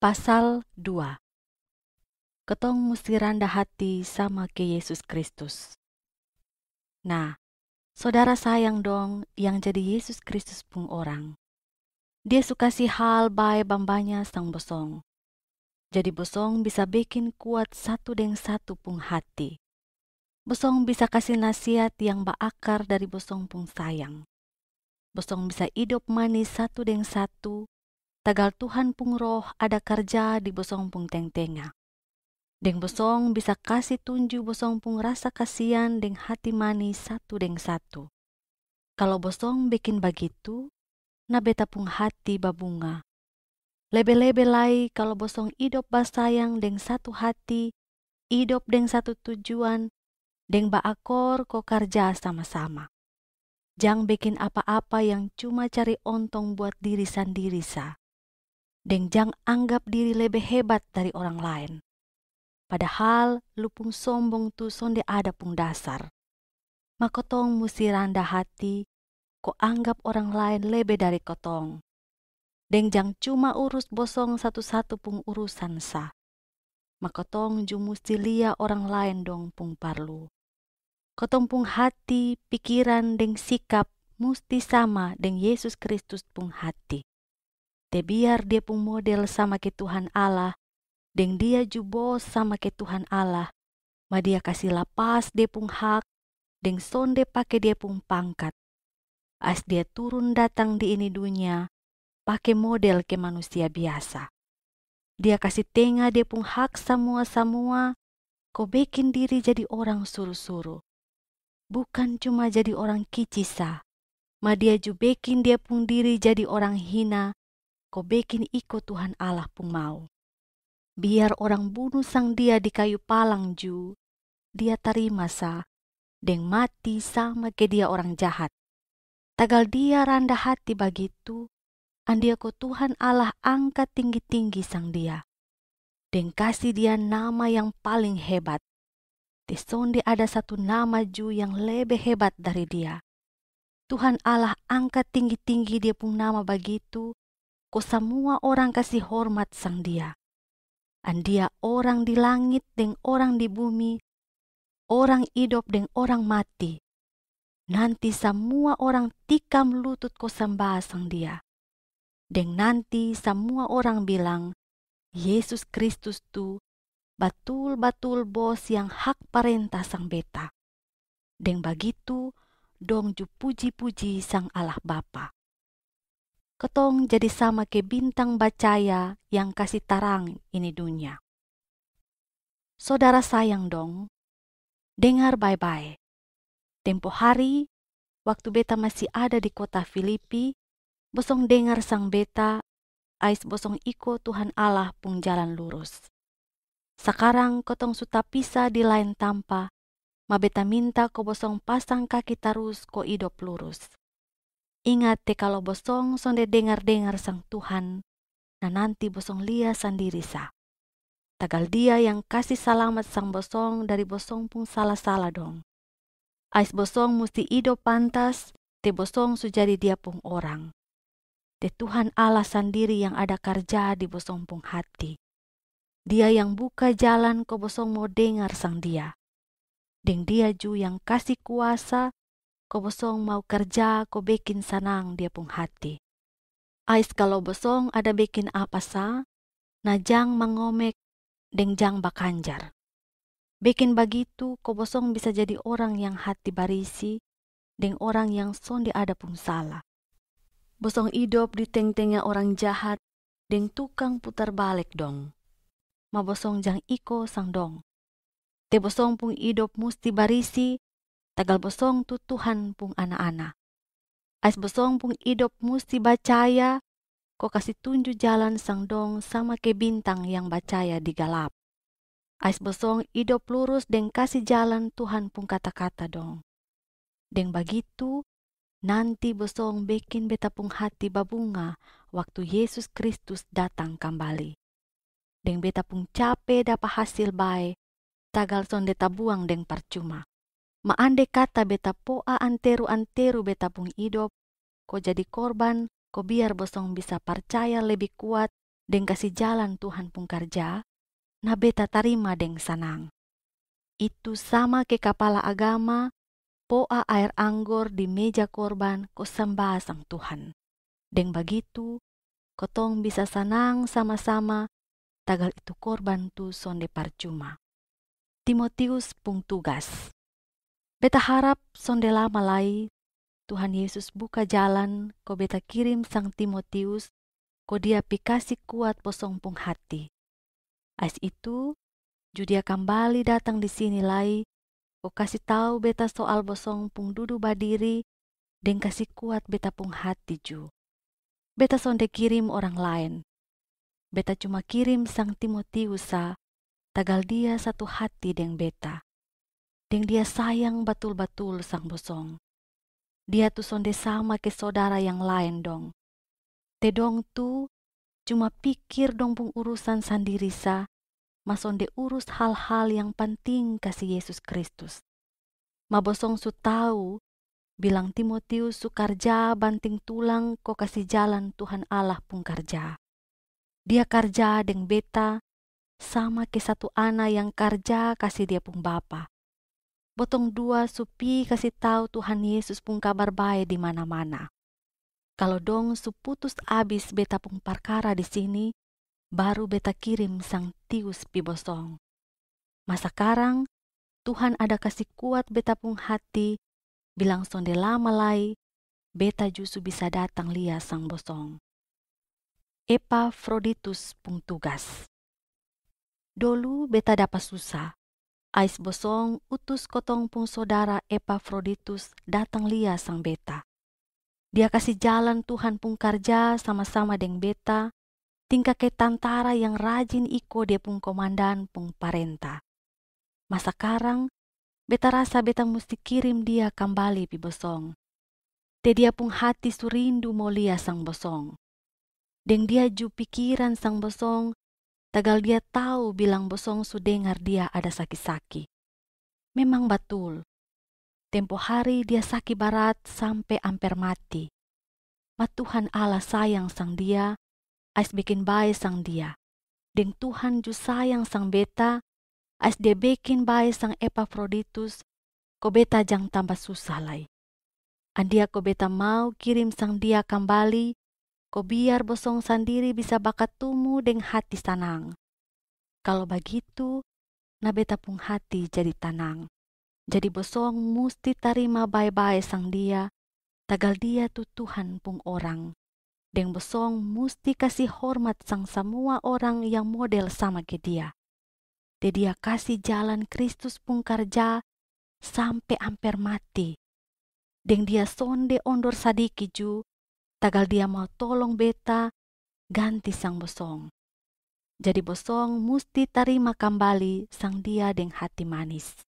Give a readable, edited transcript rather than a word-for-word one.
Pasal 2. Ketong musti rendah hati sama ke Yesus Kristus. Nah, saudara sayang dong yang jadi Yesus Kristus pun orang. Dia suka si hal baik bambanya sang bosong. Jadi bosong bisa bikin kuat satu deng satu pun hati. Bosong bisa kasih nasihat yang berakar dari bosong pun sayang. Bosong bisa hidup manis satu deng satu. Tagal Tuhan pun roh ada kerja di bosong pun teng-tenga. Deng bosong bisa kasih tunju bosong pun rasa kasihan deng hati manis satu deng satu. Kalau bosong bikin begitu, na beta pun hati babunga. Lebe-lebe lai kalau bosong hidup basayang deng satu hati, hidup deng satu tujuan, deng baakor ko kerja sama-sama. Jang bikin apa-apa yang cuma cari ontong buat diri sendiri sa. Deng jang anggap diri lebih hebat dari orang lain. Padahal lu pun sombong tu sonde ada pun dasar. Makotong musti rendah hati, ko anggap orang lain lebih dari kotong. Deng jang cuma urus bosong satu-satu pun urusan sa. Makotong ju musti lia orang lain dong pun parlu. Kotong pun hati, pikiran, deng sikap musti sama deng Yesus Kristus pun hati. Te biar dia pun model sama ke Tuhan Allah, deng dia ju bos sama ke Tuhan Allah, ma dia kasih lapas dia pun hak, deng sonde pake dia pun pangkat. As dia turun datang di ini dunia, pake model ke manusia biasa. Dia kasih tenga dia pun hak semua-semua, ko bikin diri jadi orang suruh-suruh. Bukan cuma jadi orang kicisa, ma dia ju bikin dia pun diri jadi orang hina, ko bikin ikut Tuhan Allah pun mau. Biar orang bunuh sang dia di kayu palang ju, dia terima sa, deng mati sama ke dia orang jahat. Tagal dia rendah hati begitu, andia ko Tuhan Allah angkat tinggi-tinggi sang dia. Deng kasih dia nama yang paling hebat. Di sonde ada satu nama ju yang lebih hebat dari dia. Tuhan Allah angkat tinggi-tinggi dia pun nama begitu, ko semua orang kasih hormat sang dia. Andia orang di langit deng orang di bumi, orang hidup deng orang mati. Nanti semua orang tikam lutut ko sembah sang dia. Deng nanti semua orang bilang, Yesus Kristus tu batul-batul bos yang hak parentah sang beta. Deng begitu, dong ju puji-puji sang Allah Bapa. Ketong jadi sama ke bintang bacaya yang kasih tarang ini dunia. Saudara sayang dong, dengar baik-baik. Tempo hari, waktu beta masih ada di kota Filipi, bosong dengar sang beta, ais bosong iko Tuhan Allah pun jalan lurus. Sekarang kotong sudah pisah di lain tampa, ma beta minta ko bosong pasang kaki terus ko hidup lurus. Ingat te kalau bosong sonde dengar-dengar sang Tuhan, nah nanti bosong lia sendiri sa. Tagal dia yang kasih selamat sang bosong dari bosong pun salah-salah dong. Ais bosong musti hidup pantas, te bosong su jadi dia pun orang. Te Tuhan Allah sendiri yang ada kerja di bosong pun hati. Dia yang buka jalan ko bosong mau dengar sang dia. Deng dia ju yang kasih kuasa, ko bosong mau kerja ko bikin senang dia pun hati. Ais kalau bosong ada bikin apa sa, na jang mengomek, deng jang bakanjar. Bikin begitu, ko bosong bisa jadi orang yang hati barisi, deng orang yang sonde ada pun salah. Bosong hidup di teng-tengah orang jahat, deng tukang putar balik dong. Ma bosong jang iko sang dong. Te bosong pun hidup musti barisi, tagal bosong tu Tuhan pun anak-anak. Ais bosong pun hidup musti bacaya, ko kasih tunju jalan sang dong sama ke bintang yang bacaya di galap. Ais bosong hidup lurus deng kasih jalan Tuhan pun kata-kata dong. Deng begitu, nanti bosong bikin beta pun hati babunga waktu Yesus Kristus datang kembali. Deng beta pun capek dapat hasil baik, tagal sonde tabuang deng percuma. Ma ande kata beta poa anteru-anteru beta pun hidup, ko jadi korban, ko biar bosong bisa percaya lebih kuat deng kasih jalan Tuhan pung karja, na beta tarima deng sanang. Itu sama ke kepala agama, poa air anggur di meja korban ko sembah sang Tuhan. Deng begitu, kotong bisa senang sama-sama, tagal itu korban tu sonde percuma. Timotius pung tugas. Beta harap sonde lama lai, Tuhan Yesus buka jalan, ko beta kirim sang Timotius, ko dia pikasi kuat bosong pung hati. Ais itu, dia kembali datang di sini lai, ko kasih tahu beta soal bosong pung dudu badiri, deng kasih kuat beta pung hati ju. Beta sonde kirim orang lain. Beta cuma kirim sang Timotius sa, tagal dia satu hati deng beta. Deng dia sayang batul-batul sang bosong. Dia tu sonde sama ke saudara yang lain dong. Te dong tu cuma pikir dong pung urusan sendiri sa, mas sonde urus hal-hal yang penting kasih Yesus Kristus. Ma bosong su tahu, bilang Timotius su karja banting tulang ko kasih jalan Tuhan Allah pung karja. Dia karja deng beta, sama ke satu anak yang karja kasih dia pung bapa. Botong dua supi kasih tahu Tuhan Yesus pung kabar bae di mana-mana. Kalau dong su putus abis beta pung perkara di sini, baru beta kirim sang Tius pi bosong. Mas sekarang Tuhan ada kasih kuat beta pung hati, bilang sonde lama lai, beta justru bisa datang lia sang bosong. Epafroditus pung tugas. Dulu beta dapat susah. Ais bosong utus kotong pung saudara Epafroditus datang lia sang beta. Dia kasih jalan Tuhan pung karja sama-sama deng beta, tingkah ke tantara yang rajin iko dia pung komandan pung parenta. Mas sekarang, beta rasa beta mesti kirim dia kembali pi bosong. Te dia pung hati surindu mau lia sang bosong. Deng dia ju pikiran sang bosong, tagal dia tahu bilang bosong su dengar dia ada sakit-sakit. Memang betul, tempo hari dia sakit barat sampai hampir mati. Ma Tuhan Allah sayang sang dia, ais bikin baik sang dia. Deng Tuhan ju sayang sang beta, ais dia bikin baik sang Epafroditus, ko beta jang tambah susah lai. Andia ko beta mau kirim sang dia kembali, ko biar bosong sendiri bisa bakat tumu deng hati senang. Kalau begitu, na beta pung hati jadi tenang. Jadi bosong musti tarima baik-baik sang dia, tagal dia tu Tuhan pung orang. Deng bosong musti kasih hormat sang semua orang yang model sama ke dia. Te dia kasih jalan Kristus pung karja sampai hampir mati. Deng dia sonde ondor sadiki ju, tagal dia mau tolong beta ganti sang bosong. Jadi bosong musti tarima kembali sang dia deng hati manis.